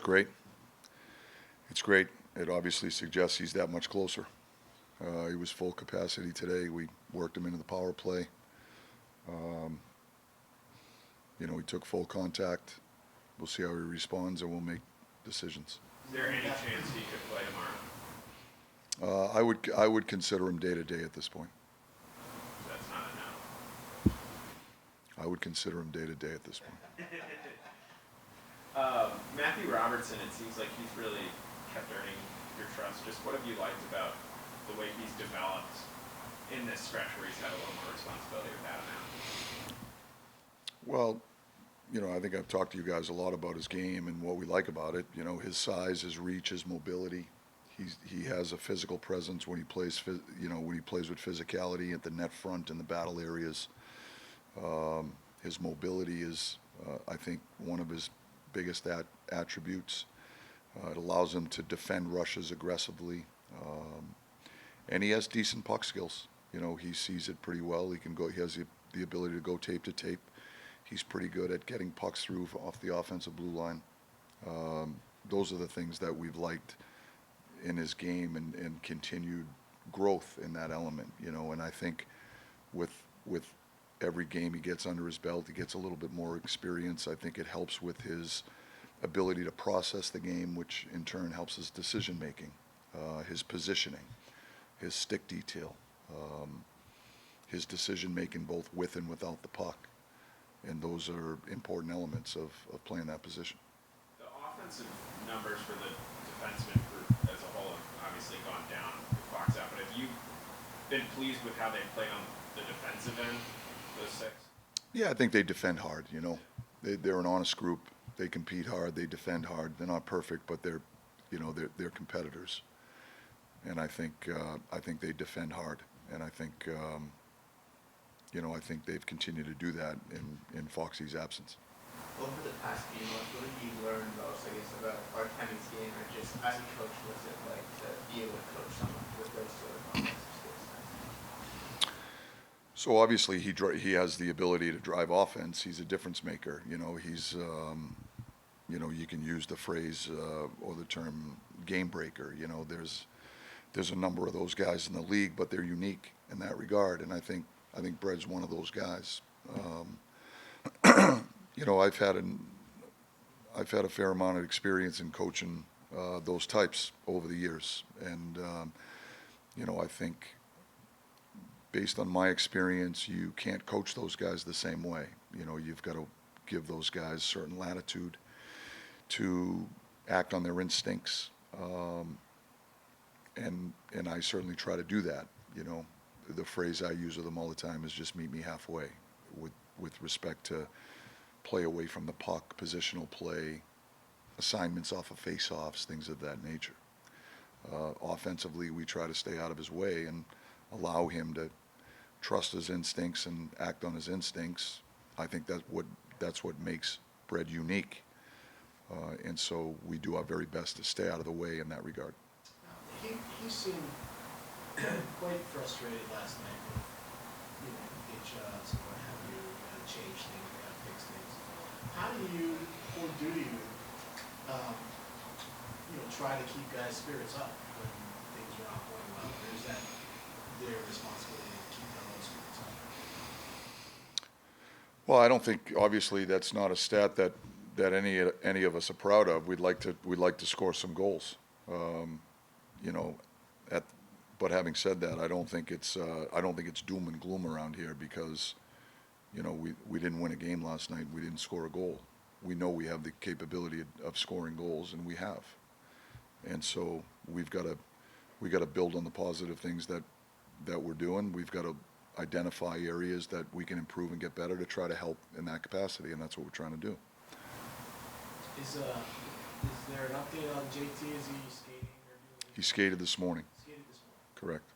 great. It's great. It obviously suggests he's that much closer. He was full capacity today. We worked him into the power play. He took full contact. We'll see how he responds, and we'll make decisions. Is there any chance he could play tomorrow? I would consider him day to day at this point. That's not a no. I would consider him day to day at this point. Matthew Robertson, it seems like he's really kept earning your trust. Just what have you liked about the way he's developed in this stretch where he's had a little more responsibility with Adam now? Well, I think I've talked to you guys a lot about his game and what we like about it. His size, his reach, his mobility. He has a physical presence when he plays. When he plays with physicality at the net front and the battle areas. His mobility is, I think, one of his biggest attributes. It allows him to defend rushes aggressively, and he has decent puck skills. He sees it pretty well. He can go. He has the ability to go tape to tape. He's pretty good at getting pucks through off the offensive blue line. Those are the things that we've liked in his game and continued growth in that element. And I think with every game he gets under his belt, he gets a little bit more experience. I think it helps with his ability to process the game, which in turn helps his decision making, his positioning, his stick detail, his decision making both with and without the puck. And those are important elements of playing that position. The offensive numbers for the defenseman group as a whole have obviously gone down with Fox out, but have you been pleased with how they played on the defensive end, those six? Yeah, I think they defend hard. They're an honest group. They compete hard. They defend hard. They're not perfect, but they're competitors. And I think they defend hard. And I think I think they've continued to do that in Foxy's absence. Over the past few months, what have you learned most, about Artemi's game, or just as a coach, what's it like to be able to coach someone with those sort of offensive skills? So obviously he has the ability to drive offense. He's a difference maker. He's you can use the phrase or the term game breaker. There's a number of those guys in the league, but they're unique in that regard. And I think Brett's one of those guys. I've had a fair amount of experience in coaching those types over the years, and I think based on my experience, you can't coach those guys the same way. You've got to give those guys certain latitude to act on their instincts, and I certainly try to do that. The phrase I use with them all the time is just meet me halfway with respect to play away from the puck, positional play, assignments off of face-offs, things of that nature. Offensively, we try to stay out of his way and allow him to trust his instincts and act on his instincts. I think that's what makes Brett unique. And so we do our very best to stay out of the way in that regard. He seemed quite frustrated last night with, big shots and what have you. You got to change things, you got to fix things. How do you, or do you, try to keep guys' spirits up when things are not going well? Or is that their responsibility to keep their own spirits up? Well, I don't think, obviously, that's not a stat that any of us are proud of. We'd like to score some goals. But having said that, I don't think it's doom and gloom around here because, we didn't win a game last night. We didn't score a goal. We know we have the capability of scoring goals, and we have. And so we got to build on the positive things that we're doing. We've got to identify areas that we can improve and get better to try to help in that capacity, and that's what we're trying to do. Is there an update on JT? Is he skating or doing? He skated this morning. Skated this morning. Correct.